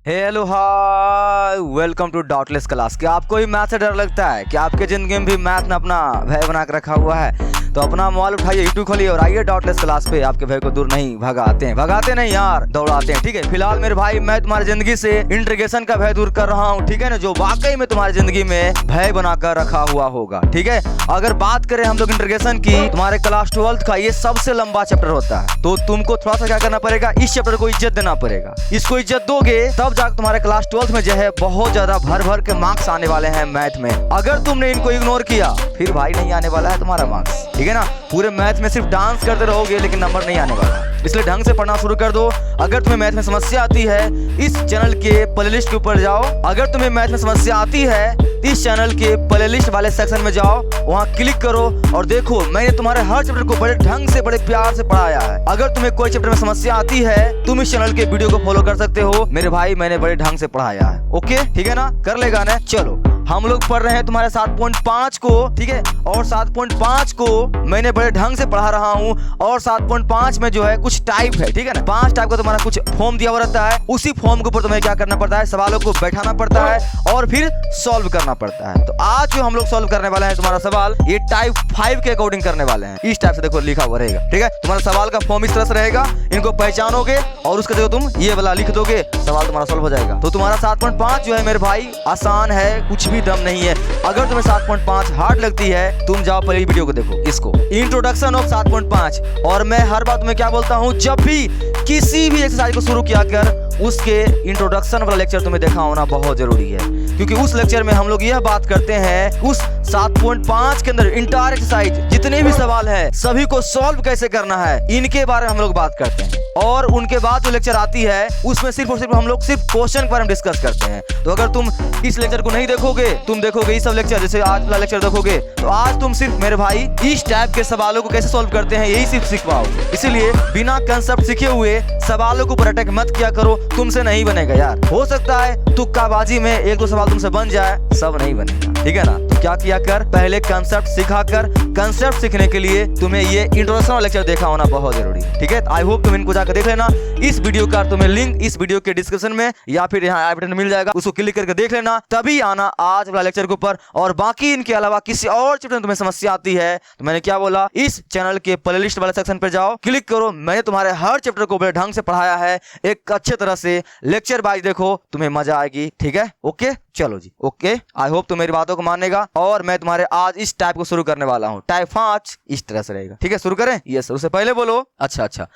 Hello hi, welcome to doubtless class. क्या आपको भी मैथ से डर लगता है? क्या आपके जिंदगी में भी मैथ ने अपना भय बना के रखा हुआ है? तो अपना मोबाइल उठाइए, यूट्यूब खोलिए और आइए डाउटलेस क्लास पे। आपके भय को दूर नहीं भगाते नहीं यार, दौड़ाते हैं। ठीक है, फिलहाल मेरे भाई मैं तुम्हारी जिंदगी से इंट्रीगेशन का भय दूर कर रहा हूँ। ठीक है ना, जो वाकई में तुम्हारी जिंदगी में भय बनाकर रखा हुआ होगा। ठीक है, अगर बात करें हम लोग इंट्रीगेशन की, तुम्हारे क्लास 12th का ये सबसे लंबा चैप्टर होता है। तो तुमको थोड़ा सा क्या करना पड़ेगा, इस चैप्टर को इज्जत देना पड़ेगा। इसको इज्जत दोगे तब जाकर तुम्हारे क्लास 12th में जो है बहुत ज्यादा भर भर के मार्क्स आने वाले हैं मैथ में। अगर तुमने इनको इग्नोर किया फिर भाई नहीं आने वाला है तुम्हारा मार्क्स। ठीक है ना, पूरे मैथ में सिर्फ डांस करते रहोगे लेकिन नंबर नहीं आने वाला। इसलिए ढंग से पढ़ना शुरू कर दो। अगर तुम्हें मैथ में समस्या आती है इस चैनल के प्लेलिस्ट के ऊपर जाओ। अगर तुम्हें मैथ में समस्या आती है इस चैनल के प्लेलिस्ट वाले सेक्शन में जाओ, वहाँ क्लिक करो और देखो मैंने तुम्हारे हर चैप्टर को बड़े ढंग से बड़े प्यार से पढ़ाया है। अगर तुम्हें कोई चैप्टर में समस्या आती है तुम इस चैनल के वीडियो को फॉलो कर सकते हो। मेरे भाई मैंने बड़े ढंग से पढ़ाया है। ओके ठीक है ना, कर लेगा ना। चलो हम लोग पढ़ रहे हैं तुम्हारे 7.5 को। ठीक है, और 7.5 को मैंने बड़े ढंग से पढ़ा रहा हूँ। और 7.5 में जो है कुछ टाइप है। ठीक है ना, 5 टाइप का तुम्हारा कुछ फॉर्म दिया हुआ रहता है। उसी फॉर्म के ऊपर तुम्हें क्या करना पड़ता है, सवालों को बैठाना पड़ता है और फिर सॉल्व करना पड़ता है। तो आज जो हम लोग सॉल्व करने वाले हैं तुम्हारा सवाल, ये टाइप 5 के अकॉर्डिंग करने वाले हैं। इस टाइप से देखो लिखा हुआ रहेगा। ठीक है, तुम्हारा सवाल का फॉर्म इस तरह से रहेगा। इनको पहचानोगे और उसके देखो तुम ये वाला लिख दोगे, सवाल तुम्हारा सॉल्व हो जाएगा। तो तुम्हारा 7.5 जो है मेरे भाई आसान है, कुछ भी दम नहीं है। अगर तुम्हें 7.5 हार्ड लगती है तुम जाओ पहले वीडियो को देखो, इसको इंट्रोडक्शन ऑफ 7.5। और मैं हर बात में क्या बोलता हूँ, जब भी किसी भी एक्सरसाइज को शुरू किया कर उसके इंट्रोडक्शन वाला लेक्चर तुम्हें देखा होना बहुत जरूरी है। क्योंकि उस लेक्चर में हम लोग यह बात करते हैं उस 7.5 के अंदर इंटायर एक्सरसाइज जितने भी सवाल है सभी को सॉल्व कैसे करना है इनके बारे में हम लोग बात करते हैं। और उनके बाद जो लेक्चर आती है उसमें सिर्फ और सिर्फ हम लोग सिर्फ क्वेश्चन के बारे में डिस्कस करते हैं। तो अगर तुम इस लेक्चर को नहीं देखोगे, तुम देखोगे ये सब लेक्चर, जैसे आज वाला लेक्चर देखोगे, तो आज तुम सिर्फ मेरे भाई इस टाइप के सवालों को कैसे सॉल्व करते हैं यही सिर्फ सीख पाओगे। इसीलिए बिना कंसेप्ट सीखे हुए सवालों के ऊपर अटैक मत किया करो, तुमसे नहीं बनेगा यार। हो सकता है तुक्काबाजी में एक दो सवाल तुमसे बन जाए, सब नहीं बनेगा। ठीक है ना, तो क्या किया कर, पहले कंसेप्ट सिखा कर। कंसेप्ट सीखने के लिए तुम्हें ये इंट्रोडक्शन वाला लेक्चर देखा होना बहुत जरूरी है। ठीक है, आई होप तुम इनको जाकर देख लेना। इस वीडियो का तुम्हें लिंक इस वीडियो के डिस्क्रिप्शन में या फिर यहाँ आई बटन मिल जाएगा, उसको क्लिक करके देख लेना, तभी आना आज वाला लेक्चर के ऊपर। और बाकी इनके अलावा किसी और चैप्टर में तुम्हें समस्या आती है तो मैंने क्या बोला, इस चैनल के प्लेलिस्ट वाले सेक्शन पर जाओ, क्लिक करो। मैंने तुम्हारे हर चैप्टर को बड़े ढंग से पढ़ाया है, एक अच्छे तरह से लेक्चर वाइज देखो, तुम्हें मजा आएगी। ठीक है, ओके चलो जी, ओके आई होप तुम मेरी बातों को मानेगा। और मैं तुम्हारे आज इस टाइप को शुरू करने वाला हूँ, टाइप 5 इस तरह से रहेगा। ठीक है, शुरू करें। यस, उससे पहले बोलो अच्छा,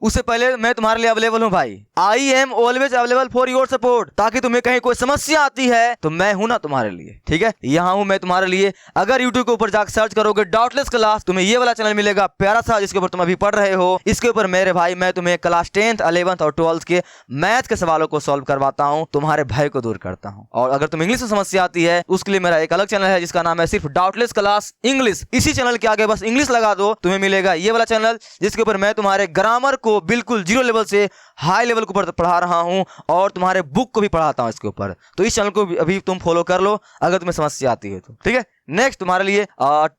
उससे पहले मैं तुम्हारे लिए अवेलेबल हूँ भाई। I am always available for your support. ताकि तुम्हें कहीं कोई समस्या आती है तो मैं हूं ना तुम्हारे लिए। ठीक है, यहाँ हूं मैं तुम्हारे लिए। अगर यूट्यूब के ऊपर जाकर सर्च करोगे डाउटलेस क्लास, तुम्हें ये वाला चैनल मिलेगा प्यारा सा, जिसके ऊपर तुम अभी पढ़ रहे हो। इसके ऊपर मेरे भाई मैं तुम्हें क्लास 10th 11th और 12th के मैथ के सवालों को सॉल्व करवाता हूँ, तुम्हारे भय को दूर करता हूँ। और अगर तुम इंग्लिश में समस्या आती है उसके लिए मेरा एक अलग चैनल है जिसका नाम है सिर्फ डाउटलेस क्लास इंग्लिश। इसी चैनल के आगे बस इंग्लिश लगा दो, तुम्हें मिलेगा ये वाला चैनल जिसके ऊपर मैं तुम्हारे ग्रामर को बिल्कुल 0 लेवल से हाई लेवल के ऊपर पढ़ा रहा हूं और तुम्हारे बुक को भी पढ़ाता हूं इसके ऊपर। तो इस चैनल को अभी तुम फॉलो कर लो अगर तुम्हें समस्या आती है तो। ठीक है, नेक्स्ट तुम्हारे लिए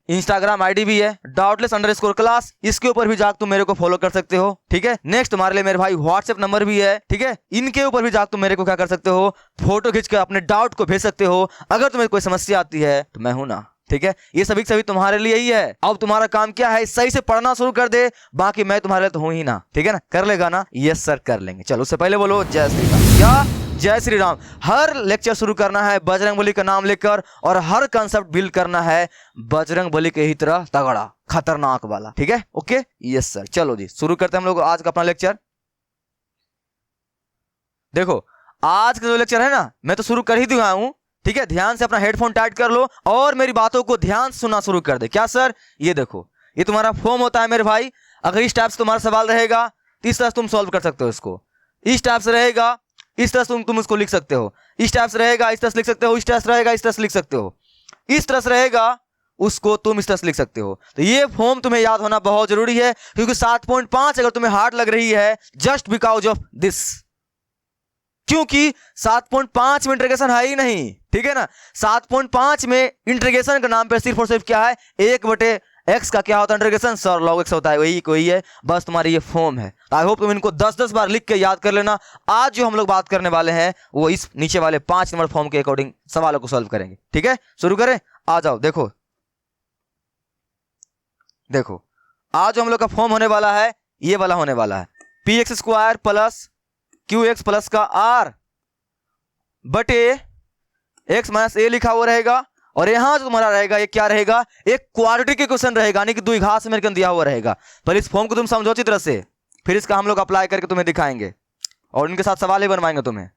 इंस्टाग्राम आईडी भी है डाउटलेस_क्लास, इसके ऊपर भी जाकर तुम मेरे को फॉलो कर सकते हो। ठीक है, नेक्स्ट तुम्हारे लिए मेरे भाई व्हाट्सएप नंबर भी है। ठीक है, इनके ऊपर भी जाकर तुम मेरे को क्या कर सकते हो, फोटो खींच कर अपने डाउट को भेज सकते हो। अगर तुम्हें कोई समस्या आती है तो मैं हूं ना। ठीक है, ये सभी तुम्हारे लिए ही है। अब तुम्हारा काम क्या है, सही से पढ़ना शुरू कर दे, बाकी मैं तुम्हारे लिए तो हूं ही ना। ठीक है ना, कर लेगा ना? यस सर कर लेंगे। चलो उससे पहले बोलो जय श्री राम। क्या जय श्री राम। हर लेक्चर शुरू करना है बजरंगबली का नाम लेकर और हर कंसेप्ट बिल्ड करना है बजरंगबली के ही तरह तगड़ा खतरनाक वाला। ठीक है, ओके यस सर। चलो जी शुरू करते हैं हम लोग आज का अपना लेक्चर। देखो आज का जो लेक्चर है ना मैं तो शुरू कर ही दिया हूं। ठीक है, ध्यान से अपना हेडफोन टाइट कर लो और मेरी बातों को ध्यान से सुनना शुरू कर दे। क्या सर? ये देखो ये तुम्हारा फॉर्म होता है मेरे भाई। अगर इस टाइप से तुम्हारा सवाल रहेगा तो इस तरह से तुम सॉल्व कर सकते हो इसको। इस टाइप से रहेगा इस तरह से तुम उसको लिख सकते हो। इस टाइप से रहेगा इस तरह से लिख सकते हो। इस टाइप से रहेगा इस तरह से लिख सकते हो। इस तरह से रहेगा उसको तुम इस तरह से लिख सकते हो। तो ये फॉर्म तुम्हें याद होना बहुत जरूरी है क्योंकि 7.5 अगर तुम्हें हार्ड लग रही है जस्ट बिकॉज ऑफ दिस, क्योंकि 7.5 में इंटीग्रेशन है ही नहीं। ठीक है ना, 7.5 में इंटीग्रेशन के नाम पे सिर्फ और सिर्फ क्या है, 1/n एक्स का क्या होता है इंटीग्रेशन, सर लॉग एक्स होता है, वही कोई है, बस तुम्हारी ये फॉर्म है। आई होप तुम इनको 10-10 बार लिख के याद कर लेना। आज जो हम लोग बात करने वाले हैं वो इस नीचे वाले 5 नंबर फॉर्म के अकॉर्डिंग सवालों को सॉल्व करेंगे। ठीक है, शुरू करें, आ जाओ। देखो देखो आज जो हम लोग का फॉर्म होने वाला है ये वाला होने वाला है, P x square plus Q x plus का आर बटे एक्स माइनस ए लिखा हुआ रहेगा। और यहां जो तुम्हारा रहेगा ये क्या रहेगा, एक क्वाड्रेटिक इक्वेशन रहेगा, यानी कि द्विघात समीकरण दिया हुआ रहेगा। पहले इस फॉर्म को तुम समझो अच्छी तरह से, फिर इसका हम लोग अप्लाई करके तुम्हें दिखाएंगे और उनके साथ सवाल ही बनवाएंगे तुम्हें।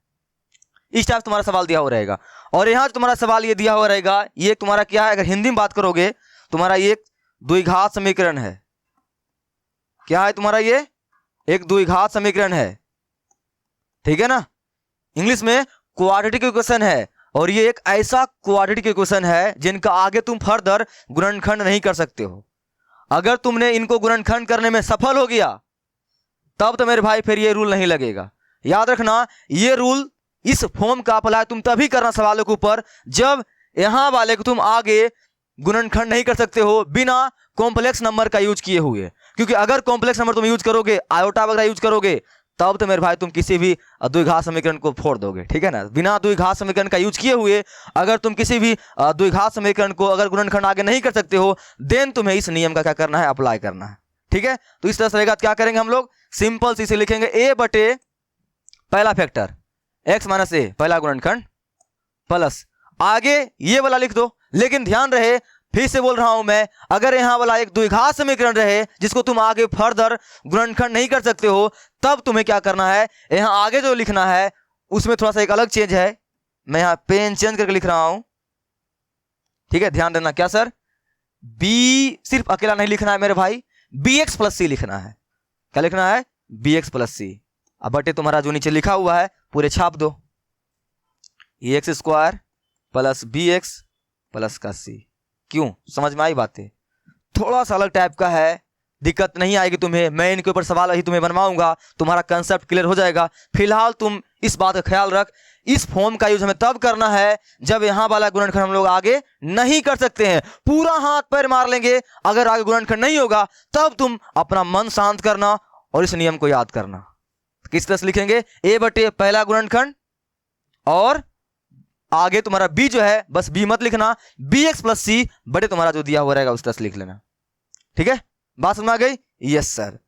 इस टाइप तुम्हारा सवाल दिया हुआ रहेगा। और यहां जो तुम्हारा सवाल ये दिया हुआ रहेगा ये तुम्हारा क्या है, अगर हिंदी में बात करोगे तुम्हारा ये द्विघात समीकरण है। क्या है तुम्हारा, ये एक द्विघात समीकरण है, ठीक है ना। इंग्लिश में क्वाड्रेटिक इक्वेशन है, और ये एक ऐसा क्वाड्रेटिक इक्वेशन है जिनका आगे तुम फर्दर गुणनखंड नहीं कर सकते हो। अगर तुमने इनको गुणनखंड करने में सफल हो गया तब तो मेरे भाई फिर ये रूल नहीं लगेगा। याद रखना, ये रूल इस फॉर्म का अप्लाई तुम तभी करना सवालों के ऊपर जब यहां वाले को तुम आगे गुणनखंड नहीं कर सकते हो बिना कॉम्प्लेक्स नंबर का यूज किए हुए। क्योंकि अगर कॉम्प्लेक्स नंबर तुम यूज करोगे, आयोटा वगैरह यूज करोगे, तब तो मेरे भाई तुम किसी भी द्विघात समीकरण को फोड़ दोगे। ठीक है ना, बिना द्विघात समीकरण का यूज किए हुए अगर तुम किसी भी द्विघात समीकरण को अगर गुणनखंड आगे नहीं कर सकते हो देन तुम्हें इस नियम का क्या करना है, अप्लाई करना है। ठीक है, तो इस तरह से रहेगा। क्या करेंगे हम लोग, सिंपल सी लिखेंगे ए बटे पहला फैक्टर एक्स माइनस ए पहला गुणनखंड प्लस आगे ये वाला लिख दो। लेकिन ध्यान रहे, फिर से बोल रहा हूं मैं, अगर यहां वाला एक द्विघात समीकरण रहे जिसको तुम आगे फर्दर गुणनखंड नहीं कर सकते हो तब तुम्हें क्या करना है, यहां आगे जो लिखना है उसमें थोड़ा सा एक अलग चेंज है। मैं यहां पेन चेंज करके लिख रहा हूं, ठीक है, ध्यान देना। क्या सर, बी सिर्फ अकेला नहीं लिखना है मेरे भाई, बी एक्स प्लस सी लिखना है। क्या लिखना है, बी एक्स प्लस सी। अब बटे तुम्हारा जो नीचे लिखा हुआ है पूरे छाप दो, A X square plus B X plus का सी। क्यों, समझ में आई बातें? थोड़ा सा अलग टाइप का है, दिक्कत नहीं आएगी तुम्हें, मैं इनके ऊपर सवाल ही तुम्हें बनवाऊंगा, तुम्हारा कंसेप्ट क्लियर हो जाएगा। फिलहाल तुम इस बात का ख्याल रख, इस फॉर्म का यूज हमें तब करना है जब यहां वाला गुणनखंड हम लोग आगे नहीं कर सकते हैं। पूरा हाथ पैर मार लेंगे, अगर आगे गुणनखंड नहीं होगा तब तुम अपना मन शांत करना और इस नियम को याद करना। किस तरह से लिखेंगे, ए बटे पहला गुणनखंड और आगे तुम्हारा b जो है बस b मत लिखना, बी एक्स प्लस सी बटे तुम्हारा जो दिया हुआ रहेगा उस तरह से लिख लेना। ठीक है, बात समझ में आ गई? Yes sir.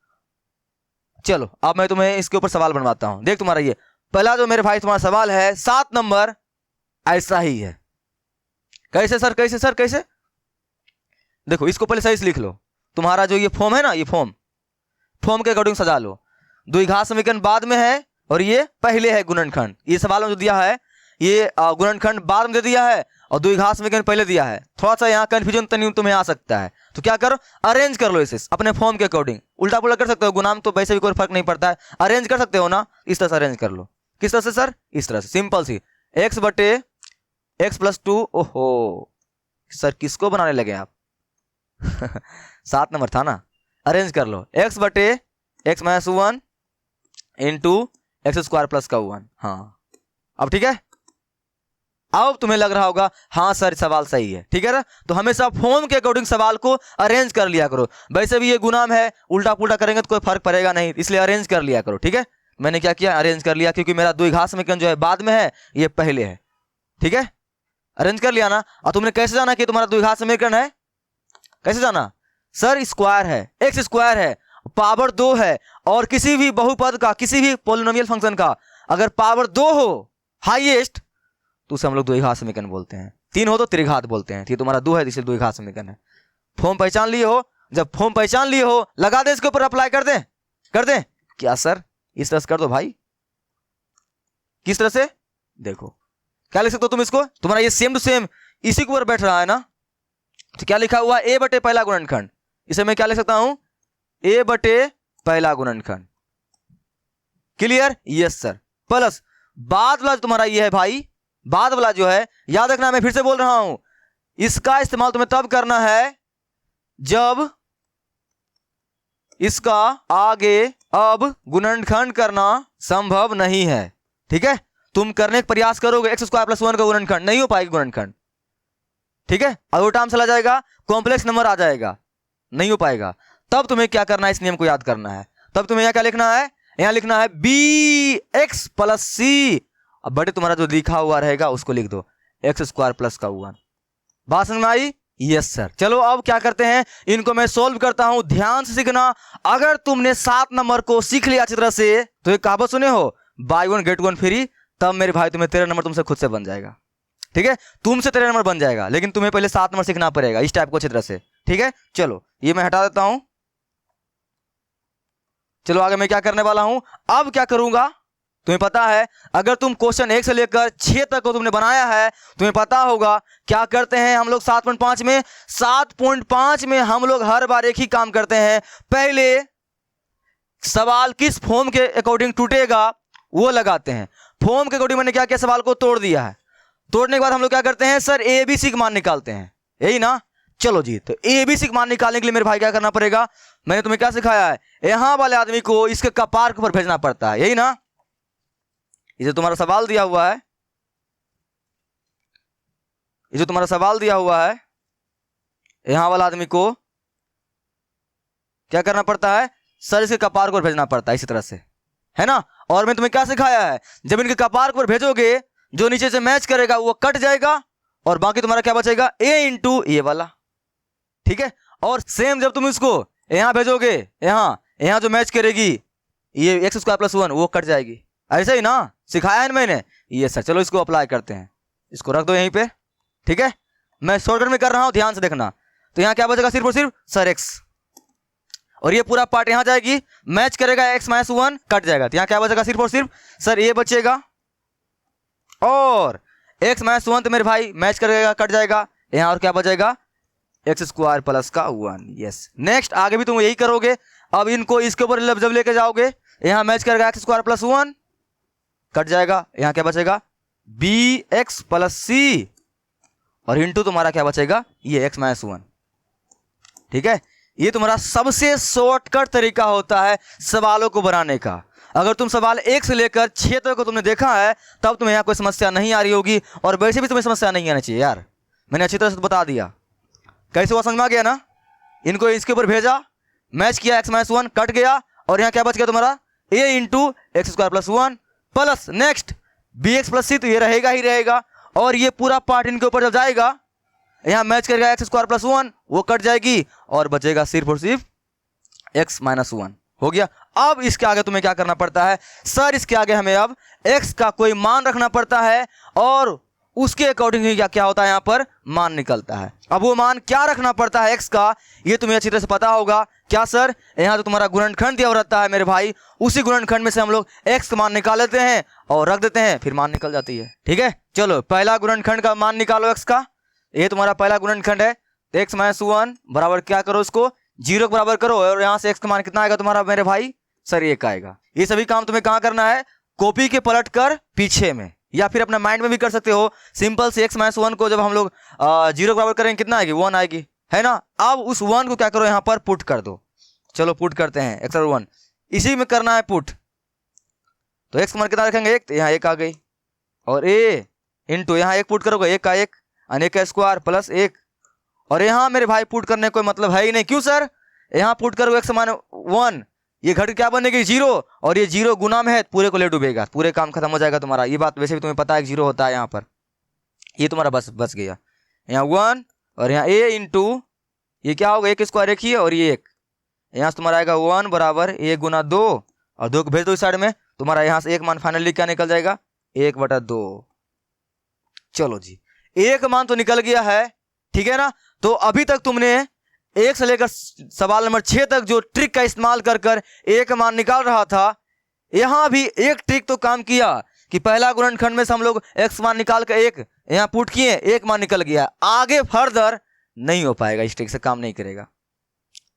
चलो अब मैं तुम्हें इसके ऊपर सवाल बनवाता हूं। देख तुम्हारा ये पहला जो मेरे भाई तुम्हारा सवाल है 7 नंबर ऐसा ही है। कैसे सर, कैसे सर, कैसे? देखो इसको पहले सही से लिख लो। तुम्हारा जो ये फॉर्म है ना, ये फॉर्म के अकॉर्डिंग सजा लो। द्विघात समीकरण बाद में है और ये पहले है गुणनखंड। ये सवाल में जो दिया है ये गुणनखंड बाद में दे दिया है और द्विघात समीकरण पहले दिया है। थोड़ा सा यहाँ कंफ्यूजन तुम्हें आ सकता है, तो क्या करो, अरेंज कर लो इसे अपने फॉर्म के अकॉर्डिंग। उल्टा पुल्टा कर सकते हो, गुणाम तो वैसे भी कोई फर्क नहीं पड़ता है, अरेंज कर सकते हो ना, इस तरह से अरेंज कर लो। किस तरह से सर, इस तरह से सिंपल सी, एक्स बटे एक्स प्लस 2। ओहो सर किसको बनाने लगे आप 7 नंबर था ना, अरेंज कर लो, एक्स बटे x minus 1 into X square plus का 1। हाँ अब ठीक है, अब तुम्हें लग रहा होगा हाँ सर सवाल सही है। ठीक है ना, तो हमेशा फॉर्म के अकॉर्डिंग सवाल को अरेंज कर लिया करो। वैसे भी ये गुणाम है, उल्टा पुल्टा करेंगे तो कोई फर्क पड़ेगा नहीं, इसलिए अरेंज कर लिया करो। ठीक है, मैंने क्या किया, अरेंज कर लिया, क्योंकि मेरा द्विघात समीकरण जो है बाद में है, ये पहले है। ठीक है, अरेंज कर लिया ना। और तुमने कैसे जाना कि तुम्हारा द्विघात समीकरण है, कैसे जाना सर, स्क्वायर है, एक्स स्क्वायर है, पावर 2 है, और किसी भी बहुपद का, किसी भी पॉलिनोमियल फंक्शन का अगर पावर 2 हो हाईएस्ट तो उसे हम लोग द्विघात समीकरण बोलते हैं। 3 हो तो त्रिघात बोलते हैं। ठीक, तुम्हारा 2 है इसलिए द्विघात समीकरण है। फॉर्म पहचान लिए हो, जब फॉर्म पहचान लिए हो लगा दे, इसके ऊपर अप्लाई कर दें, कर दें। क्या सर, इस तरह से कर दो भाई। किस तरह से, देखो क्या लिख सकते हो तुम इसको, तुम्हारा ये सेम टू सेम इसी के ऊपर बैठ रहा है ना। तो क्या लिखा हुआ, ए बटे पहला गुणनखंड, इसे मैं क्या लिख सकता हूं, ए बटे पहला गुणनखंड। क्लियर? Yes sir. प्लस बाद वाला तुम्हारा ये है भाई, बाद वाला जो है याद रखना, मैं फिर से बोल रहा हूं, इसका इस्तेमाल तुम्हें तब करना है जब इसका आगे अब गुणनखंड करना संभव नहीं है। ठीक है, तुम करने का प्रयास करोगे एक्स स्क्वायर प्लस 1 का गुणनखंड, नहीं हो पाएगा गुणनखंड। ठीक है, अब वो टर्म चला जाएगा, कॉम्प्लेक्स नंबर आ जाएगा। नहीं हो पाएगा। तब तुम्हें क्या करना है, इस नियम को याद करना है। तब तुम्हें यहाँ क्या लिखना है, यहाँ लिखना है बी एक्स प्लस सी। अब बड़े तुम्हारा जो लिखा हुआ रहेगा उसको लिख दो, एक्स स्क्वायर प्लस का 1। बात समझ में आई? Yes sir. चलो अब क्या करते हैं, इनको मैं सोल्व करता हूं, ध्यान से सीखना। अगर तुमने 7 नंबर को सीख लिया अच्छी तरह से, तो एक कहावत सुने हो, बाय 1 गेट 1 फ्री, तब मेरे भाई तुम्हें 13 नंबर तुमसे खुद से बन जाएगा। ठीक है, तुमसे 13 नंबर बन जाएगा, लेकिन तुम्हें पहले 7 नंबर सीखना पड़ेगा इस टाइप को अच्छी तरह से। ठीक है, चलो ये मैं हटा देता हूं। चलो आगे मैं क्या करने वाला हूं, अब क्या करूंगा तुम्हें पता है। अगर तुम क्वेश्चन 1 से लेकर 6 तक को तुमने बनाया है, तुम्हें पता होगा क्या करते हैं हम लोग 7.5 में। 7.5 में हम लोग हर बार एक ही काम करते हैं, पहले सवाल किस फॉर्म के अकॉर्डिंग टूटेगा वो लगाते हैं। फॉर्म के अकॉर्डिंग मैंने क्या किया, सवाल को तोड़ दिया है। तोड़ने के बाद हम लोग क्या करते हैं सर, ए बी सी का मान निकालते हैं, यही ना। चलो जी, तो ए बी सी का मान निकालने के लिए मेरे भाई क्या करना पड़ेगा, मैंने तुम्हें क्या सिखाया है, यहां वाले आदमी को इसके कपार के ऊपर भेजना पड़ता है, यही ना। ये जो तुम्हारा सवाल दिया हुआ है, ये जो तुम्हारा सवाल दिया हुआ है, यहां वाला आदमी को क्या करना पड़ता है सर, इसके कपार को भेजना पड़ता है इसी तरह से, है ना। और मैं तुम्हें क्या सिखाया है, जब इनके कपार को भेजोगे जो नीचे से मैच करेगा वो कट जाएगा, और बाकी तुम्हारा क्या बचेगा, ए इंटू ये वाला। ठीक है, और सेम जब तुम इसको यहां भेजोगे, यहां जो मैच करेगी ये एक्स स्क्वायर प्लस 1 वो कट जाएगी, ऐसा ही ना, सिखाया है मैंने। ये सर, चलो इसको अप्लाई करते हैं, इसको रख दो यहीं पे। ठीक है, मैं शॉर्टकट में कर रहा हूं, ध्यान से देखना। तो यहां क्या बचेगा, सिर्फ और सिर्फ सर एक्स, और ये पूरा पार्ट यहां जाएगी, मैच करेगा एक्स माइनस 1 कट जाएगा, तो यहां क्या बचेगा, सिर्फ और सिर्फ सर ये बचेगा, और एक्स माइनस 1 तो मेरे भाई मैच करेगा कट जाएगा, यहां और क्या बचेगा, एक्स स्क्वायर प्लस का 1। यस, नेक्स्ट आगे भी तुम यही करोगे। अब इनको इसके ऊपर जब लेके जाओगे, यहां मैच करेगा एक्स स्क्वायर प्लस 1 कट जाएगा, यहां क्या बचेगा, बी एक्स प्लस सी, और इंटू तुम्हारा क्या बचेगा, ये एक्स माइनस 1। ठीक है, ये तुम्हारा सबसे शॉर्टकट तरीका होता है सवालों को बनाने का। अगर तुम सवाल 1 से लेकर 6 तक को तुमने देखा है, तब तुम्हें यहाँ कोई समस्या नहीं आ रही होगी, और वैसे भी तुम्हें समस्या नहीं आनी चाहिए यार, मैंने अच्छी तरह से बता दिया। कैसे हुआ समझ में आ गया ना। इनको इसके ऊपर भेजा, मैच किया, एक्स माइनस 1 कट गया, और यहाँ क्या बच गया तुम्हारा, A into X square plus 1 plus next B X plus C, तो ये रहेगा ही रहेगा, और ये पूरा पार्ट इनके ऊपर जब जाएगा, यहाँ मैच करेगा एक्स स्क्वायर प्लस 1 वो कट जाएगी, और बचेगा सिर्फ और सिर्फ एक्स माइनस 1 हो गया। अब इसके आगे तुम्हें क्या करना पड़ता है सर, इसके आगे हमें अब x का कोई मान रखना पड़ता है, और उसके अकॉर्डिंग ही क्या होता है, यहाँ पर मान निकलता है। अब वो मान क्या रखना पड़ता है x का, ये तुम्हें अच्छी तरह से पता होगा। क्या सर, यहाँ तो तुम्हारा गुणनखंड दिया रहता है मेरे भाई, उसी गुणनखंड में से हम लोग x का मान निकाल लेते हैं और रख देते हैं, फिर मान निकल जाती है। ठीक है, चलो पहला गुणनखंड का मान निकालो x का, ये तुम्हारा पहला गुणनखंड है। तो एक्स माइनस 1 बराबर क्या करो, इसको 0 के बराबर करो, और यहाँ से x का मान कितना आएगा तुम्हारा मेरे भाई, सर 1 आएगा। ये सभी काम तुम्हें कहाँ करना है, कॉपी के पलट कर पीछे में, या फिर अपना माइंड में भी कर सकते हो। सिंपल से एक्स माइनस 1 को जब हम लोग 0 के बराबर करेंगे कितना आएगी, 1 आएगी, है ना। अब उस 1 को क्या करो, यहाँ पर पुट कर दो। चलो पुट करते हैं, एक्स और 1 इसी में करना है पुट। तो एक्स का मान कितना रखेंगे, 1, तो यहाँ 1 आ गई, और ए इंटू यहाँ 1 पुट करोगे, 1 का 1 और 1 का स्क्वायर प्लस 1, और यहाँ मेरे भाई पुट करने कोई मतलब है ही नहीं। क्यों सर, यहाँ पुट करोगे एक्स मान 1, ये घट क्या बनेगी 0, और ये 0 गुना में है, पूरे को ले डूबेगा, पूरे काम खत्म हो जाएगा तुम्हारा। ये बात वैसे भी तुम्हें पता है 0 होता है यहाँ पर, ये तुम्हारा बस गया। यहाँ 1 और यहाँ a इंटू ये क्या होगा, 1 स्क्वायर 1 ही है, और ये 1, यहाँ से तुम्हारा आएगा 1 बराबर 1 गुना 2, और 2 को भेज दो इस साइड में, तुम्हारा यहाँ से 1 मान फाइनली क्या निकल जाएगा, 1/2। चलो जी, 1 मान तो निकल गया है, ठीक है ना। तो अभी तक तुमने 1 से लेकर सवाल नंबर 6 तक जो ट्रिक का इस्तेमाल कर कर 1 मान निकाल रहा था, यहां भी एक ट्रिक तो काम किया कि पहला गुणनखंड में से हम लोग x मान निकाल कर 1 यहां पुट किए, 1 मान निकल गया। आगे फर्दर नहीं हो पाएगा, इस ट्रिक से काम नहीं करेगा।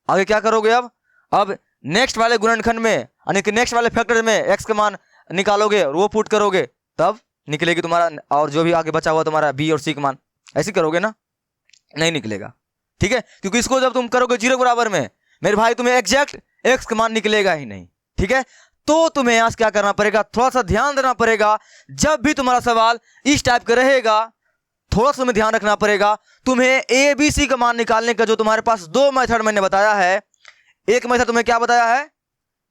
आगे क्या करोगे, अब नेक्स्ट वाले गुणनखंड में यानी कि नेक्स्ट वाले फैक्टर में x का मान निकालोगे और वो पुट करोगे, तब निकलेगी तुम्हारा, और जो भी आगे बचा हुआ तुम्हारा b और c का मान, ऐसे करोगे ना, नहीं निकलेगा। ठीक है, क्योंकि इसको जब तुम करोगे 0 बराबर में मेरे भाई, तुम्हें एग्जैक्ट x का मान निकलेगा ही नहीं। ठीक है, तो तुम्हें यहां से क्या करना पड़ेगा, थोड़ा सा ध्यान देना पड़ेगा। जब भी तुम्हारा सवाल इस टाइप का रहेगा थोड़ा सा तुम्हें ध्यान रखना पड़ेगा। तुम्हें ए बी सी का मान निकालने का जो तुम्हारे पास दो मेथड मैंने बताया है, एक मेथड तुम्हें क्या बताया है,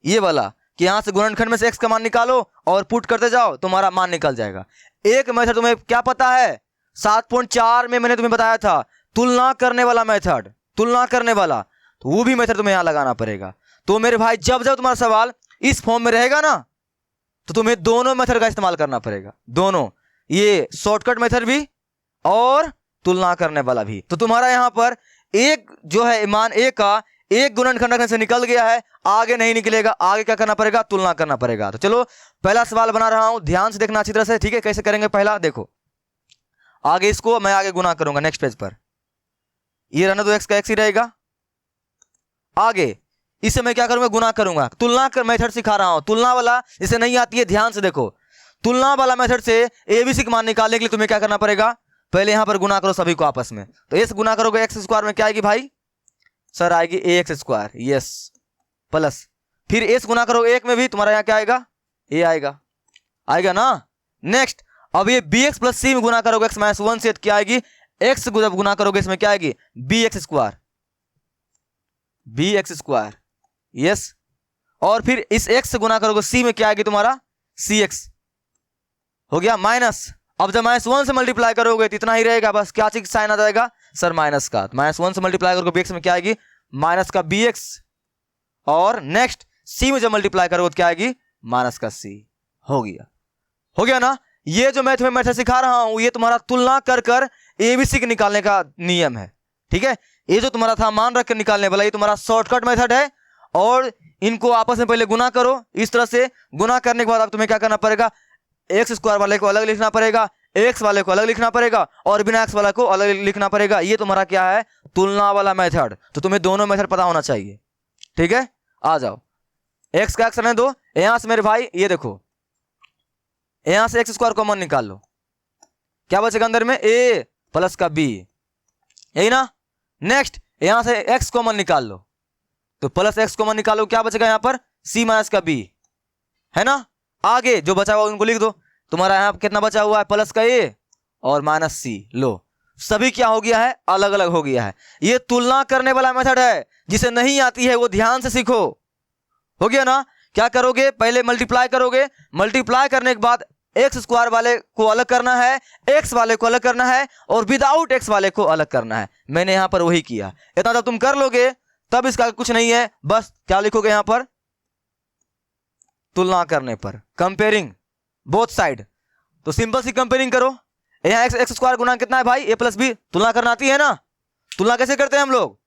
ये वाला कि यहां से गुणनखंड में से x का मान निकालो और पुट करते जाओ, तुम्हारा मान निकल जाएगा। एक मेथड तुम्हें क्या पता है, 7.4 में मैंने तुम्हें बताया था तुलना करने वाला मेथड, तुलना करने वाला, तो वो भी मेथड तुम्हें यहां लगाना पड़ेगा। तो मेरे भाई जब जब तुम्हारा सवाल इस फॉर्म में रहेगा ना, तो तुम्हें दोनों मेथड का इस्तेमाल करना पड़ेगा, दोनों, ये शॉर्टकट मेथड भी और तुलना करने वाला भी। तो तुम्हारा यहां पर एक जो है मान ए का एक गुणनखंड से निकल गया है, आगे नहीं निकलेगा, आगे क्या करना पड़ेगा, तुलना करना पड़ेगा। तो चलो पहला सवाल बना रहा हूं, ध्यान से देखना अच्छी तरह से, ठीक है। कैसे करेंगे, पहला देखो, आगे इसको मैं आगे गुना करूंगा नेक्स्ट पेज पर, ये रहना तो x का x ही रहेगा। आगे इसे मैं क्या करूंगा, गुना करूंगा। तुलना कर मेथड सिखा रहा हूं, तुलना वाला इसे नहीं आती है, ध्यान से देखो। तुलना वाला मेथड से एबीसी का मान निकालने के लिए तुम्हें क्या करना पड़ेगा, पहले यहां पर गुना करो सभी को आपस में। तो इस गुना करोगे एक्स स्क्वायर में क्या आएगी भाई, सर आएगी ए एक्स स्क्वायर, यस, प्लस फिर एस गुना करो एक में भी, तुम्हारा यहाँ क्या आएगा, ए आएगा, आएगा ना। नेक्स्ट अब ये बी एक्स प्लस सी में गुना करोगे एक्स माइनस 1 से, क्या आएगी, एक्स गुना करोगे इसमें क्या आएगी, B X square, B X square, yes. और फिर इस एक्स से गुना करोगे सी में क्या आएगी तुम्हारा, सी एक्स, हो गया माइनस। अब जब -1 से मल्टीप्लाई करोगे तो इतना ही रहेगा, बस क्या चीज साइन आ जाएगा, सर माइनस का। -1 से मल्टीप्लाई करोगे bx में क्या आएगी, माइनस का bx, और नेक्स्ट c में जब मल्टीप्लाई करोगे तो क्या आएगी, माइनस का c। हो गया, हो गया ना। ये जो मैं तुम्हें मेथड सिखा रहा हूं, ये तुम्हारा तुलना कर कर एबीसी के निकालने का नियम है, ठीक है। ये जो तुम्हारा था मान रख कर निकालने वाला, ये तुम्हारा शॉर्टकट मेथड है। और इनको आपस में पहले गुना करो, इस तरह से गुना करने के बाद अब तुम्हें क्या करना पड़ेगा, एक्स स्क्वायर वाले को अलग लिखना पड़ेगा, एक्स वाले को अलग लिखना पड़ेगा, और बिना एक्स वाला को अलग लिखना पड़ेगा। ये तुम्हारा क्या है, तुलना वाला मेथड। तो तुम्हें दोनों मेथड पता होना चाहिए, ठीक है। आ जाओ, एक्स का एक्स रहने दो, यहां से मेरे भाई ये देखो, यहां से एक्स स्क्वायर कॉमन निकाल लो, क्या बचेगा अंदर में, ए प्लस का बी, यही ना। नेक्स्ट यहां से एक्स कॉमन निकाल लो, तो प्लस एक्स कॉमन निकालो, क्या बचेगा यहां पर, सी माइनस का बी, है ना। आगे जो बचा हुआ उनको लिख दो, तुम्हारा यहां कितना बचा हुआ है, प्लस का ए और माइनस सी, लो सभी क्या हो गया है, अलग अलग हो गया है। ये तुलना करने वाला मेथड है, जिसे नहीं आती है वो ध्यान से सीखो, हो गया ना। क्या करोगे, पहले मल्टीप्लाई करोगे, मल्टीप्लाई करने के बाद एक्स स्क्वायर वाले को अलग करना है, एक्स वाले को अलग करना है, और विदाउट एक्स वाले को अलग करना है। मैंने यहां पर वही किया, इतना जब तुम कर लोगे तब इसका कुछ नहीं है, बस क्या लिखोगे यहां पर, तुलना करने पर, कंपेयरिंग बोथ साइड। तो सिंपल सी कंपेयरिंग करो, यहां एक्स स्क्वायर गुना कितना है भाई, ए प्लस बी, तुलना करना आती है ना। तुलना कैसे करते हैं हम लोग,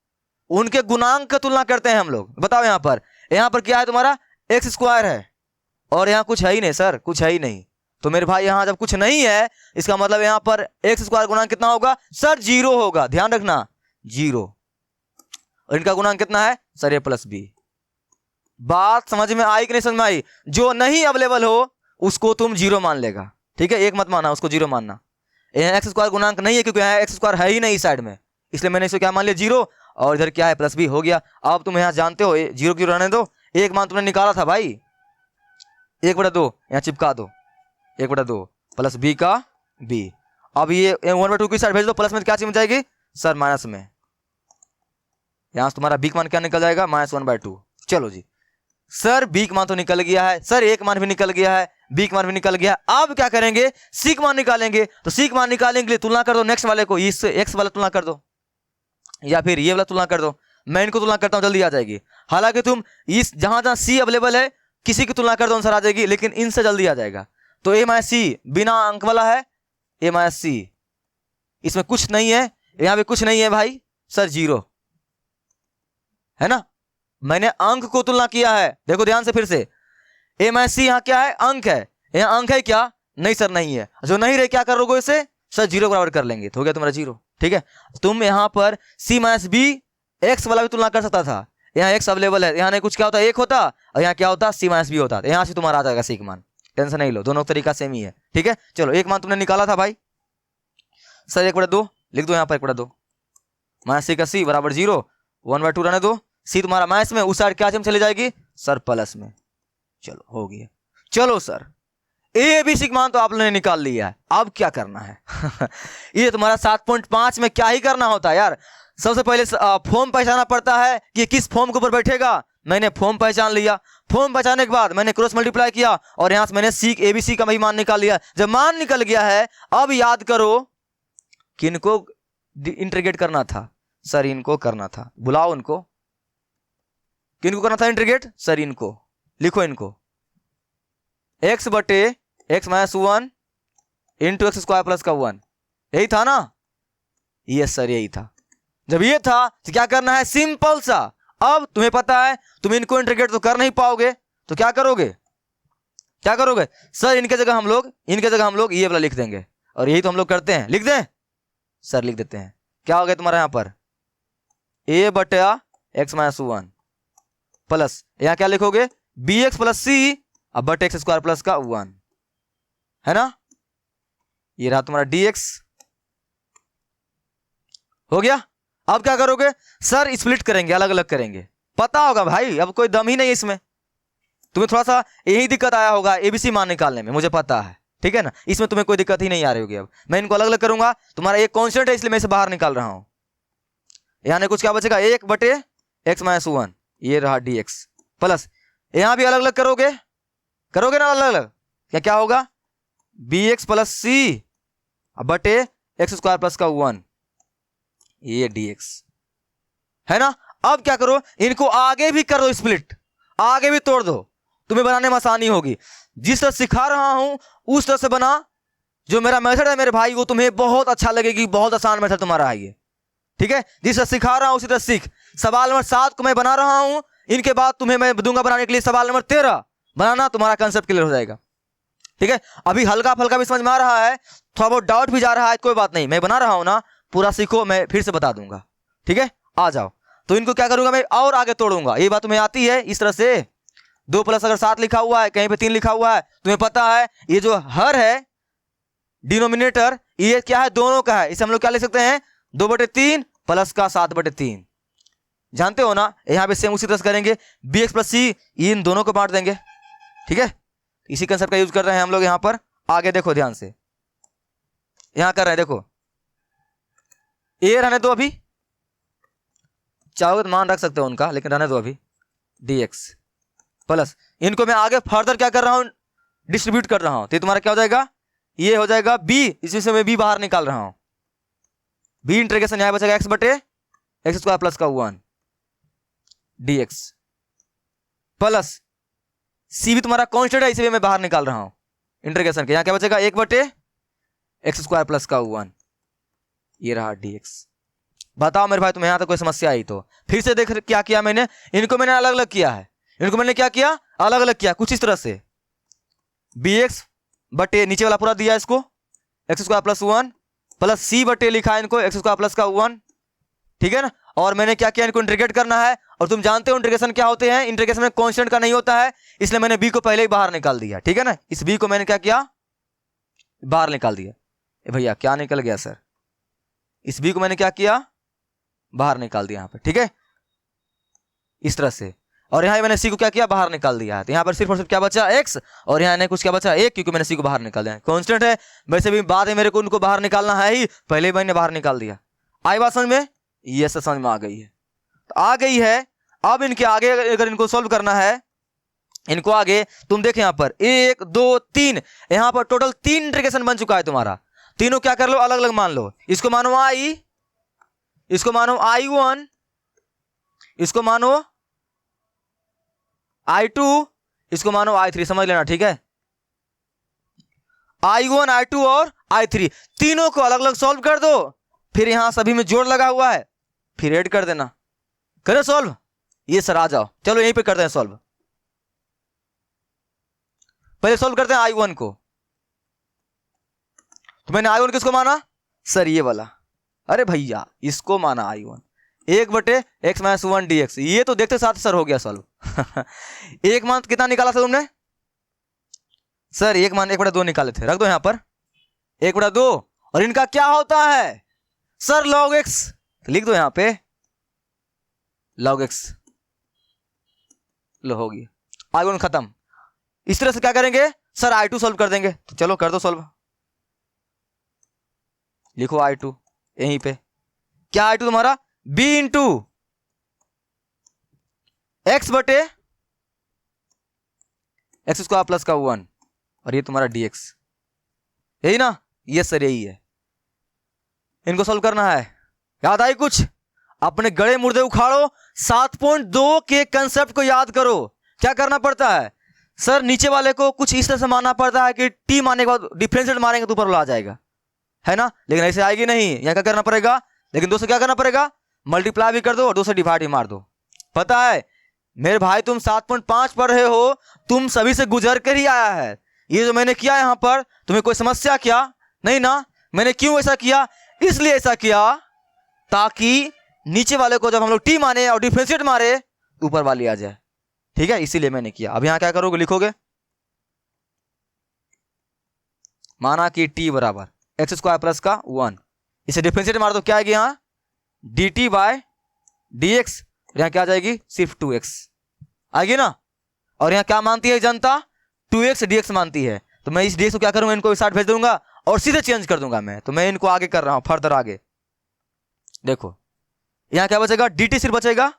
उनके गुणांक का तुलना करते हैं हम लोग। बताओ यहां पर क्या है तुम्हारा, एक्स स्क्वायर है, और यहां कुछ है ही नहीं सर, कुछ है ही नहीं। तो मेरे भाई यहां जब कुछ नहीं है, इसका मतलब यहां पर एक्स स्क्वायर गुणांक कितना होगा, सर 0 होगा, ध्यान रखना 0। और इनका गुणांक कितना है, सर ए प्लस बी। बात समझ में आई कि नहीं समझ में आई। जो नहीं अवेलेबल हो उसको तुम 0 मान लेगा, ठीक है, एक मत माना, उसको 0 मानना। यहाँ एक्स स्क्वायर गुणांक नहीं है, क्योंकि यहाँ एक्स स्क्वायर है ही नहीं साइड में, इसलिए मैंने इसे क्या मान लिया, 0, और इधर क्या है, प्लस बी, हो गया। अब तुम यहाँ जानते हो 0 रहने दो, एक मान तुमने निकाला था भाई, 1/2 यहाँ चिपका दो, 1/2 प्लस बी का बी। अब ये 1/2 की साइड भेज दो, प्लस में क्या चीज जाएगी, सर माइनस में, यहां से तुम्हारा बी का मान क्या निकल जाएगा, -1/2। चलो जी, सर बी का मान तो निकल गया है, सर ए का मान भी निकल गया है, बी का मान भी निकल गया है। अब क्या करेंगे, सी का मान निकालेंगे। तो सी का मान निकालने के लिए तुलना कर दो नेक्स्ट वाले को, इससे एक्स वाला तुलना कर दो, या फिर ये वाला तुलना कर दो। मैं इनको तुलना करता हूं, जल्दी आ जाएगी। हालांकि तुम इस जहां जहां सी अवेलेबल है किसी की तुलना कर दो, आंसर आ जाएगी, लेकिन इनसे जल्दी आ जाएगा। तो ए माइनस सी बिना अंक वाला है, ए माइनस सी, इसमें कुछ नहीं है, यहां पे कुछ नहीं है भाई, सर 0 है ना। मैंने अंक को तुलना किया है, देखो ध्यान से फिर से, ए माइनस सी यहाँ क्या है, अंक है, यहाँ अंक है क्या, नहीं सर नहीं है। जो नहीं रहे क्या करोगे इसे, सर 0 बराबर कर लेंगे, तो हो गया तुम्हारा 0, ठीक है। तुम यहाँ पर सी माइनस बी एक्स वाला भी तुलना कर सकता था, यहाँ एक्स अवेलेबल है, यहाँ नहीं कुछ क्या होता, 1 होता, और यहाँ क्या होता, सी माइनस बी होता, यहाँ से तुम्हारा आ जाएगा सी का मान, टेंशन नहीं लो, दोनों तरीका सेम ही है, ठीक है। चलो एक मान तुमने निकाला था भाई, सर 1/2 लिख दो यहाँ पर, 1/2 माइनस सी का सी बराबर 0, 1/2 रहने दो, सी तुम्हारा माइनस में, उस साइड क्या चीज चली जाएगी, सर प्लस में। चलो हो गया। चलो सर ए बी सी का मान तो आप लोगों ने निकाल लिया है, अब क्या करना है? ये तुम्हारा 7.5 में क्या ही करना होता है यार। सबसे पहले फॉर्म पहचानना पड़ता है कि किस फॉर्म के ऊपर बैठेगा। मैंने फॉर्म पहचान लिया, फॉर्म पहचानने के बाद मैंने क्रॉस मल्टीप्लाई किया और यहां से मैंने सी ए बी सी का भी मान निकाल लिया। जब मान निकल गया है, अब याद करो किनको इंटीग्रेट करना था? सर इनको करना था, बुलाओ उनको। किनको करना था इंटीग्रेट? सर इनको, लिखो इनको, x बटे x minus 1 into X square plus का 1, यही था ना? यस सर यही था। जब ये था तो क्या करना है? सिंपल सा। अब तुम्हें पता है तुम इनको इंटीग्रेट तो कर नहीं पाओगे, तो क्या करोगे? क्या करोगे? सर इनके जगह हम लोग ये वाला लिख देंगे, और यही तो हम लोग करते हैं। लिख दें? सर लिख देते हैं। क्या हो गया तुम्हारा यहां पर? a बटा एक्स माइनस 1 प्लस यहां क्या लिखोगे? बी एक्स प्लस सी अब बटे एक्स स्क्वायर प्लस का 1, है ना? ये रहा तुम्हारा dx, हो गया। अब क्या करोगे? सर स्प्लिट करेंगे, अलग अलग करेंगे। पता होगा भाई, अब कोई दम ही नहीं इसमें। तुम्हें थोड़ा सा यही दिक्कत आया होगा एबीसी मान निकालने में, मुझे पता है, ठीक है ना? इसमें तुम्हें कोई दिक्कत ही नहीं आ रही होगी। अब मैं इनको अलग अलग करूंगा, तुम्हारा एक कॉन्स्टेंट है इसलिए मैं इसे बाहर निकाल रहा हूं। यहां कुछ क्या बचेगा? 1 बटे एक्स माइनस 1, ये रहा dx प्लस यहां भी अलग अलग करोगे ना अलग अलग, क्या होगा? बी एक्स प्लस सी बटे एक्स स्क्वायर प्लस का 1, ये dx, है ना? अब क्या करो? इनको आगे भी कर दो स्प्लिट, आगे भी तोड़ दो, तुम्हें बनाने में आसानी होगी। जिस तरह सिखा रहा हूं उस तरह से बना। जो मेरा मेथड है मेरे भाई, वो तुम्हें बहुत अच्छा लगेगी, बहुत आसान मेथड तुम्हारा है ये, ठीक है? जिस तरह सिखा रहा हूं उसी तरह सीख। सवाल नंबर 7 को मैं बना रहा हूं, इनके बाद तुम्हें मैं दूंगा बनाने के लिए सवाल नंबर 13 बनाना, तुम्हारा कंसेप्ट क्लियर हो जाएगा, ठीक है? अभी हल्का फल्का भी समझ में आ रहा है, थोड़ा बहुत डाउट भी जा रहा है, कोई बात नहीं, मैं बना रहा हूं ना, पूरा सीखो, मैं फिर से बता दूंगा, ठीक है? आ जाओ। तो इनको क्या करूंगा मैं? और आगे तोड़ूंगा। ये बात तुम्हें आती है इस तरह से? 2 प्लस अगर 7 लिखा हुआ है, कहीं पे 3 लिखा हुआ है, तुम्हें पता है ये जो हर है डिनोमिनेटर, ये क्या है? दोनों का है। इसे हम लोग क्या लिख सकते हैं? 2/3 प्लस का 7/3, जानते हो ना? यहां पे सेम उसी तरह से करेंगे, बी एक्स प्लस सी, इन दोनों को बांट देंगे, ठीक है? इसी कंसेप्ट का यूज कर रहे हैं हम लोग यहां पर। आगे देखो ध्यान से, यहां कर रहे हैं, देखो ए रहने दो अभी, चाहोगे तो मान रख सकते हो उनका, लेकिन रहने दो अभी, dx प्लस इनको मैं आगे फर्दर क्या कर रहा हूं? डिस्ट्रीब्यूट कर रहा हूं। तो तुम्हारा क्या हो जाएगा? ये हो जाएगा b, इसमें से मैं b बाहर निकाल रहा हूं, b इंटीग्रेशन यहां बचेगा x बटे एक्स स्क्वायर प्लस का 1 dx प्लस c भी तुम्हारा कांस्टेंट है, इसीलिए मैं बाहर निकाल रहा हूं इंटीग्रेशन के। यहां क्या बचेगा? 1 बटे एक्स स्क्वायर प्लस का 1, ये रहा dx। बताओ मेरे भाई, तुम्हें यहां तक कोई समस्या आई तो? फिर से देख क्या किया मैंने, इनको मैंने अलग अलग किया है, इनको मैंने क्या किया? अलग अलग किया, कुछ इस तरह से। bx बटे नीचे वाला पूरा दिया इसको एक्स स्क्वायर प्लस 1 प्लस सी बटे लिखा है इनको एक्स स्क्वायर प्लस का 1, ठीक है ना? और मैंने क्या किया? इनको इंटीग्रेट करना है, और तुम जानते हो इंटीग्रेशन क्या होते हैं? इंटीग्रेशन में कांस्टेंट का नहीं होता है, इसलिए मैंने b को पहले ही बाहर निकाल दिया, ठीक है ना? इस b को मैंने क्या किया? बाहर निकाल दिया। भैया क्या निकल गया सर? इस b को मैंने क्या किया? बाहर निकाल दिया यहां पर, ठीक है? इस तरह से। और यहां मैंने c को क्या किया? बाहर निकाल दिया है। तो यहां पर सिर्फ और सिर्फ क्या बचा? x, और यहां ने कुछ क्या बचा? 1, क्योंकि मैंने c को बाहर निकाल दिया। कांस्टेंट है, वैसे भी बाद में मेरे को उनको बाहर निकालना है ही, पहले ही मैंने बाहर निकाल दिया। आई बात समझ में? ये समझ में आ गई है? तो आ गई है। अब इनके आगे अगर इनको सोल्व करना है, इनको आगे तुम देख यहां पर 1 2 3, यहां पर टोटल 3 इंटीग्रेशन बन चुका है तुम्हारा। तीनों क्या कर लो? अलग अलग मान लो। इसको मानो i, इसको मानो i1, इसको मानो i2, इसको मानो i3, समझ लेना, ठीक है? i1 i2 और i3 तीनों को अलग अलग सॉल्व कर दो, फिर यहां सभी में जोड़ लगा हुआ है, फिर ऐड कर देना। करें सॉल्व? ये सर आ जाओ, चलो यहीं पे करते हैं सॉल्व। पहले सॉल्व करते हैं i1 को। तो मैंने i1 किसको माना? सर ये वाला। अरे भैया इसको माना i1, 1 बटे एक्स माइनस 1 dx। ये तो देखते साथ सर हो गया सॉल्व। एक मान कितना निकाला था तुमने? सर एक मान 1/2 निकाले थे, रख दो यहां पर 1/2। और इनका क्या होता है? सर log x, लिख दो यहां पे log x। लो हो गया, i1 खत्म। इस तरह से क्या करेंगे? सर I2 सॉल्व कर देंगे, तो चलो कर दो सॉल्व। लिखो I2 यहीं पे। क्या I2 तुम्हारा? b इंटू एक्स बटे एक्स स्क्वायर प्लस का 1, और ये तुम्हारा dx, यही ना? ये सर यही है। इनको सॉल्व करना है। याद आई कुछ? अपने गड़े मुर्दे उखाड़ो, 7.2 के कंसेप्ट को याद करो। क्या करना पड़ता है सर? नीचे वाले को कुछ इस तरह से मानना पड़ता है कि t मारने के बाद डिफरेंशिएट मारेंगे तो ऊपर वाला आ जाएगा, है ना? लेकिन ऐसे आएगी नहीं। यहाँ क्या करना पड़ेगा? लेकिन 2 से क्या करना पड़ेगा? मल्टीप्लाई भी कर दो और 2 से डिवाइड भी मार दो। पता है मेरे भाई, तुम 7.5 पढ़ रहे हो, तुम सभी से गुजर कर ही आया है। ये जो मैंने किया यहाँ पर, तुम्हें कोई समस्या क्या? नहीं ना? मैंने क्यों ऐसा किया? इसलिए ऐसा किया ताकि नीचे वाले को जब हम लोग टी माने और डिफरेंशिएट मारे ऊपर वाली आ जाए। ठीक है, इसीलिए मैंने किया। अब यहां क्या करोगे? लिखोगे माना कि टी बराबर एक्स स्क्वायर प्लस का 1, इसे डिफरेंशिएट मार दो, क्या आएगी यहाँ? dt by dx। यहां क्या आ जाएगी? सिर्फ 2x आएगी ना? और यहां क्या मानती है जनता? 2x dx मानती है। तो मैं इस dx को क्या करूंगा? इनको इस साइड भेज दूंगा और सीधे चेंज कर दूंगा मैं। तो मैं इनको आगे कर रहा हूं, फर्दर आगे। देखो यहां क्या बचेगा? dt सिर्फ बचेगा,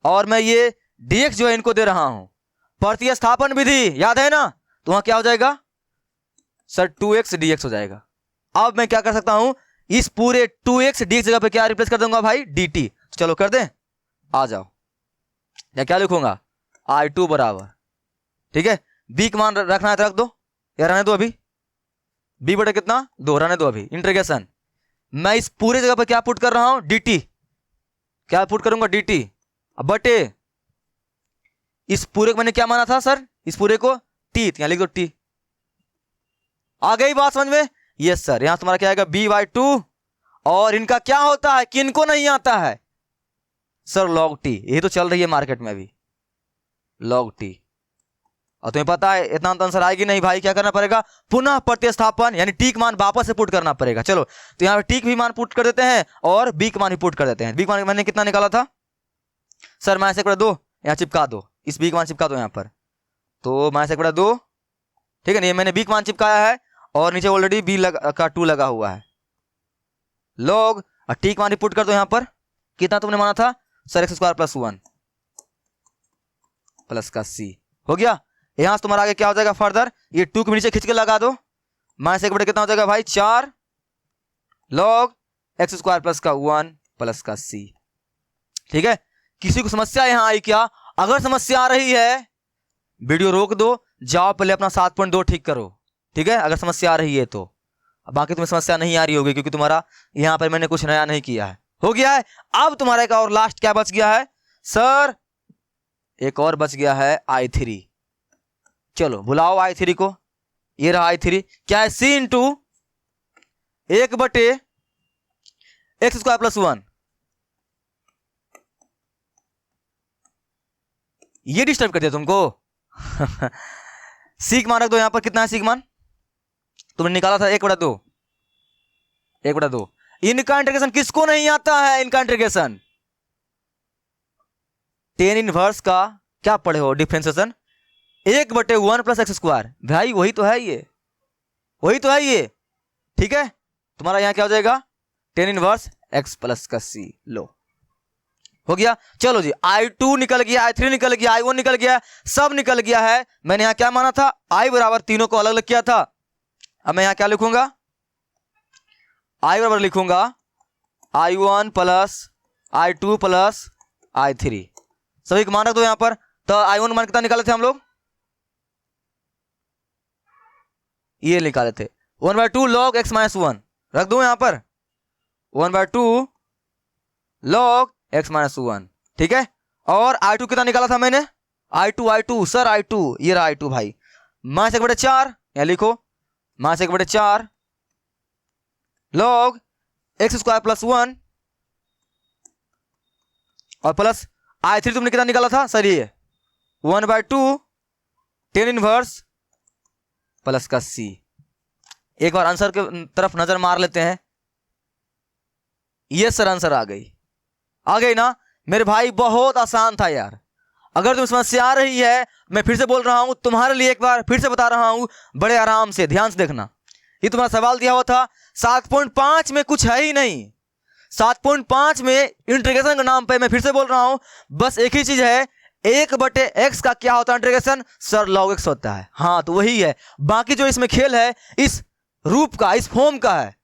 और मैं ये dx जो है इनको दे रहा हूं प्रतिस्थापन विधि, याद है ना? तो वहां क्या हो जाएगा सर? 2x dx हो जाएगा। अब मैं क्या कर सकता हूं? इस पूरे 2x dx जगह पे क्या रिप्लेस कर दूंगा भाई? dt। चलो कर दें, आ जाओ। या क्या लिखूंगा? I2 बराबर, ठीक है, b का मान रखना है तो रख दो, या रहने दो अभी। b बटे कितना? 2, रहने दो अभी। इंटीग्रेशन मैं इस पूरे जगह पे क्या पुट कर रहा हूं? dt। क्या पुट करूंगा? dt बटे इस पूरे को मैंने क्या माना था सर? इस पूरे को t, यहां लिख दो t। आ गई बात समझ में? Yes sir. यहां तुम्हारा क्या आएगा? b/2, और इनका क्या होता है? किनको नहीं आता है सर? log t। ये तो चल रही है मार्केट में अभी, log t। और तुम्हें पता है इतना तो आंसर आएगी नहीं भाई। क्या करना पड़ेगा? पुनः प्रतिस्थापन, यानी टी का मान वापस से पुट करना पड़ेगा। चलो तो यहाँ पे टी का भी मान पुट कर देते हैं और बी का मान भी पुट कर देते हैं। बी का मान मैंने कितना निकाला था सर? -1/2 यहाँ चिपका दो, इस बी का मान चिपका दो यहाँ पर, तो -1/2। ठीक है ना? ये मैंने बी का मान चिपकाया है और नीचे ऑलरेडी बी का 2 लगा हुआ है। लॉग टी का मान पुट कर दो यहाँ पर। कितना तुमने माना था सर? x² + 1 प्लस का c हो गया। यहां से तुम्हारा आगे क्या हो जाएगा? फर्दर ये 2 के नीचे खींच के लगा दो। -1 बटे कितना हो जाएगा भाई? 4 log x² + का 1 प्लस का c। ठीक है, किसी को समस्या यहां आई क्या? अगर समस्या आ रही है वीडियो रोक दो, जाओ पहले अपना 7.2 ठीक करो। ठीक है, अगर समस्या आ रही है तो। बाकी तुम्हें समस्या नहीं आ रही होगी क्योंकि तुम्हारा यहां पर मैंने कुछ नया नहीं किया है। हो गया है। अब तुम्हारा एक और लास्ट क्या बच गया है सर? एक और बच गया है I3। चलो बुलाओ I3 को। ये रहा I3। क्या है? c इंटू 1 बटे x² + 1। ये डिस्टर्ब कर दिया तुमको? c का मान रख दो यहां पर। कितना है c का मान? तुमने निकाला था 1/2। 1/2। इनका इंटीग्रेशन किसको नहीं आता है? इनका इंटीग्रेशन tan इनवर्स का क्या पढ़े हो? Differentiation 1/1 + x²। भाई वही तो है ये, वही तो है ये। ठीक है, तुम्हारा यहां क्या हो जाएगा? tan इनवर्स x प्लस का c। लो हो गया। चलो जी, I2 निकल गया, I3 निकल गया, I1 निकल गया, सब निकल गया है। मैंने यहां क्या माना था? I बराबर तीनों को अलग अलग किया था। अब मैं यहां क्या लिखूंगा? I बराबर लिखूंगा I1 + I2 + I3। सभी को मान रख दो यहां पर। तो I1 मान कितना निकाले थे हम लोग? ये निकाले थे 1/2 log x - 1। रख दो यहां पर 1/2 log x - 1। ठीक है, और I2 कितना निकाला था मैंने? I2 सर I2, ये रहा I2 भाई। -1/4 यहां लिखो, -1/4 log x² + 1 और प्लस I3 तुमने कितना निकाला था सर? ये 1/2 tan इनवर्स प्लस का c। एक बार आंसर के तरफ नजर मार लेते हैं। ये सर आंसर आ गई ना मेरे भाई? बहुत आसान था यार। अगर तुम्हें समस्या आ रही है, मैं फिर से बोल रहा हूं, तुम्हारे लिए एक बार फिर से बता रहा हूं, बड़े आराम से ध्यान से देखना। ये तुम्हारा सवाल दिया हुआ था 7.5 में कुछ है ही नहीं। 7.5 में इंटीग्रेशन के नाम पे मैं फिर से बोल रहा हूं, बस एक ही चीज है, 1/x का क्या होता है इंटीग्रेशन, सर log x होता है। हाँ तो वही है, बाकी जो इसमें खेल है इस रूप का, इस फॉर्म का है,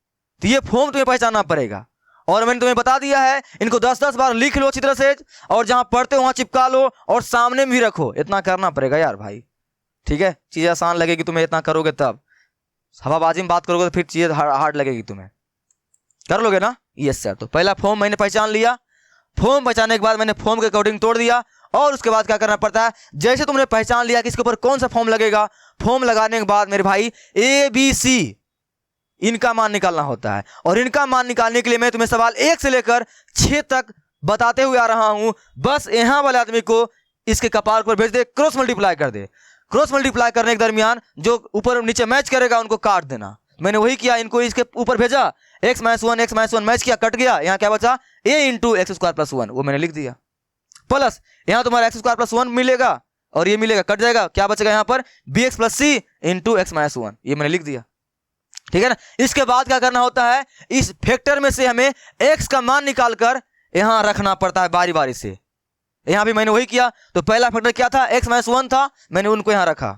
तो ये फॉर्म तुम्हें पहचानना पड़ेगा। और मैंने तुम्हें बता दिया है, इनको 10-10 बार लिख लो अच्छी तरह से, और जहां पढ़ते हो वहां चिपका लो और सामने में भी रखो। इतना करना पड़ेगा यार भाई, ठीक है। चीजें आसान लगेगी तुम्हें इतना करोगे, तब हवाबाजी में बात करोगे तो फिर चीजें हार्ड लगेगी तुम्हें। कर लोगे ना? Yes sir. तो पहला फॉर्म मैंने पहचान लिया, फॉर्म पहचानने के बाद मैंने फॉर्म के अकॉर्डिंग तोड़ दिया, और उसके बाद क्या करना पड़ता है, जैसे तुमने पहचान लिया कि इसके ऊपर कौन सा फॉर्म लगेगा, फॉर्म लगाने के बाद मेरे भाई ABC इनका मान निकालना होता है। और इनका मान निकालने के लिए मैं तुम्हें सवाल 1 से लेकर 6 तक बताते हुए आ रहा हूं। बस यहां वाले आदमी को इसके कपार पर भेज दे, क्रॉस मल्टीप्लाई कर दे। क्रॉस मल्टीप्लाई करने के दरमियान जो ऊपर नीचे मैच करेगा उनको काट देना। मैंने वही किया, इनको इसके ऊपर भेजा, x - 1 मैच किया, कट गया, यहाँ क्या बचा, a × x² + 1, वो मैंने लिख दिया। प्लस यहाँ तुम्हारा x² + 1 मिलेगा, और ये मिलेगा, कट जाएगा, क्या बचेगा यहाँ पर, bx + c × x - 1, ये मैंने लिख दिया। ठीक है ना? इसके बाद क्या करना होता है, इस फैक्टर में से हमें x का मान निकालकर यहां रखना पड़ता है बारी बारी से। यहां भी मैंने वही किया। तो पहला फैक्टर क्या था, x - 1 था, मैंने उनको यहां रखा,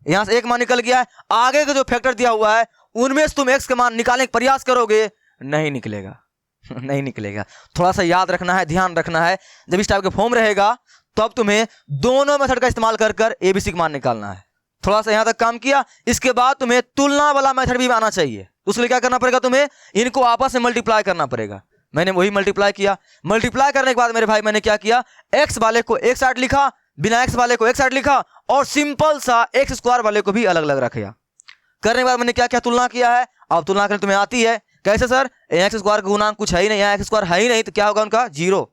यहां से एक मान निकल गया है। आगे का जो फैक्टर दिया हुआ है उनमें से तुम x का मान निकालने का प्रयास करोगे, नहीं निकलेगा नहीं निकलेगा। थोड़ा सा याद रखना है, ध्यान रखना है, जब इस टाइप का फॉर्म रहेगा तब तुम्हें दोनों मेथड का इस्तेमाल कर कर ABC का मान निकालना है। थोड़ा सा यहां तक काम किया, इसके बाद तुम्हें तुलना वाला मेथड भी आना चाहिए। उसके लिए क्या करना पड़ेगा, तुम्हें इनको आपस में मल्टीप्लाई करना पड़ेगा। मैंने वही मल्टीप्लाई किया। मल्टीप्लाई करने के बाद मेरे भाई मैंने क्या किया, x वाले को एक साइड लिखा, बिना x वाले को एक साइड लिखा, और सिंपल सा x² वाले को भी अलग अलग रखा। करने के बाद मैंने क्या किया, तुलना किया है। अब तुलना करने तुम्हें आती है, कैसे सर, x² का गुणांक कुछ है ही नहीं, यहाँ x² है ही नहीं, तो क्या होगा उनका 0,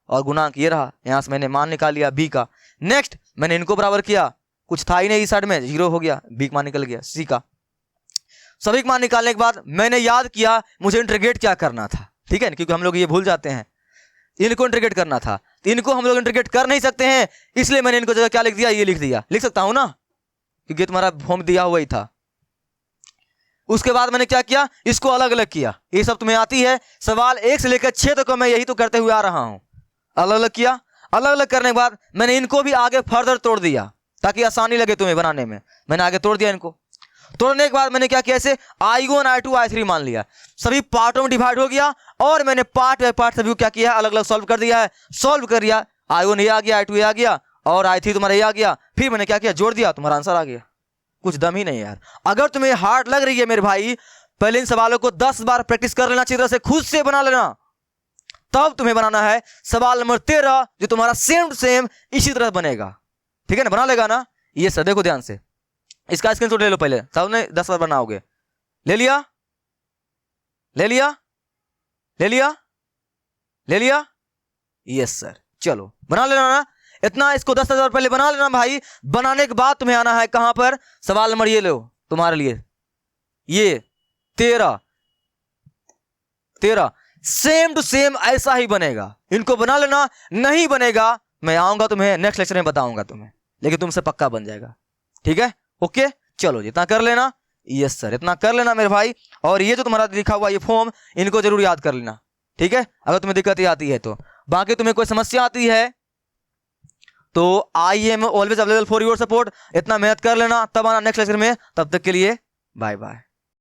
और गुणांक ये रहा। यहां से मैंने मान निकाल लिया b का। नेक्स्ट मैंने इनको बराबर किया, कुछ था ही नहीं इस साइड में, 0 हो गया, b का मान निकल गया, c का। सभी का मान निकालने के बाद मैंने याद किया मुझे इंटीग्रेट क्या करना था, ठीक है, क्योंकि हम लोग ये भूल जाते हैं, इनको इंटीग्रेट करना था। तो इनको हम लोग इंटीग्रेट कर नहीं सकते हैं, इसलिए मैंने इनको जगह क्या लिख दिया, ये लिख दिया। लिख सकता हूं ना, क्योंकि तुम्हारा फॉर्म दिया हुआ ही था। उसके बाद मैंने क्या किया, इसको अलग अलग किया। ये सब तुम्हें आती है, सवाल 1 से लेकर 6 तक मैं यही तो करते हुए आ रहा हूं। अलग अलग किया, अलग अलग करने के बाद मैंने इनको भी आगे फर्दर तोड़ दिया ताकि आसानी लगे तुम्हें बनाने में। मैंने आगे तोड़ दिया इनको। तोड़ने के बाद मैंने क्या किया, ऐसे I1 I2 I3 मान लिया, सभी पार्टों में डिवाइड हो गया, और मैंने पार्ट बाय पार्ट सभी को क्या किया है, अलग अलग सॉल्व कर दिया है। सॉल्व कर दिया, I1 ये आ गया, I2 ये आ गया, और I3 तुम्हारा ये आ गया। फिर मैंने क्या किया, जोड़ दिया, तुम्हारा आंसर आ गया। कुछ दम ही नहीं यार। अगर तुम्हें हार्ड लग रही है मेरे भाई, पहले इन सवालों को 10 बार प्रैक्टिस कर लेना, अच्छी तरह से खुद से बना लेना, तब तुम्हें बनाना है सवाल नंबर 13, जो तुम्हारा सेम टू सेम इसी तरह बनेगा। ठीक है ना, बना लेगा ना? ये सर देखो ध्यान से, इसका स्क्रीनशॉट ले लो पहले, सबने 10 बार बनाओगे। ले लिया, ले लिया, ले लिया, ले लिया, यस सर। चलो बना लेना ना, इतना इसको 10 बार पहले बना लेना भाई। बनाने के बाद तुम्हें आना है कहां पर, सवाल नंबर ये लो तुम्हारे लिए, ये 13 सेम टू सेम ऐसा ही बनेगा। इनको बना लेना, नहीं बनेगा मैं आऊंगा तुम्हें नेक्स्ट लेक्चर में बताऊंगा तुम्हें, लेकिन तुमसे पक्का बन जाएगा। ठीक है, ओके, चलो जी, इतना कर लेना। यस सर, इतना कर लेना मेरे भाई। और ये जो तुम्हारा लिखा हुआ ये फॉर्म, इनको जरूर याद कर लेना, ठीक है, अगर तुम्हें दिक्कत आती है तो। बाकी तुम्हें कोई समस्या आती है तो I am always available for your support. इतना मेहनत कर लेना, तब आना नेक्स्ट लेक्चर में। तब तक के लिए बाय बाय।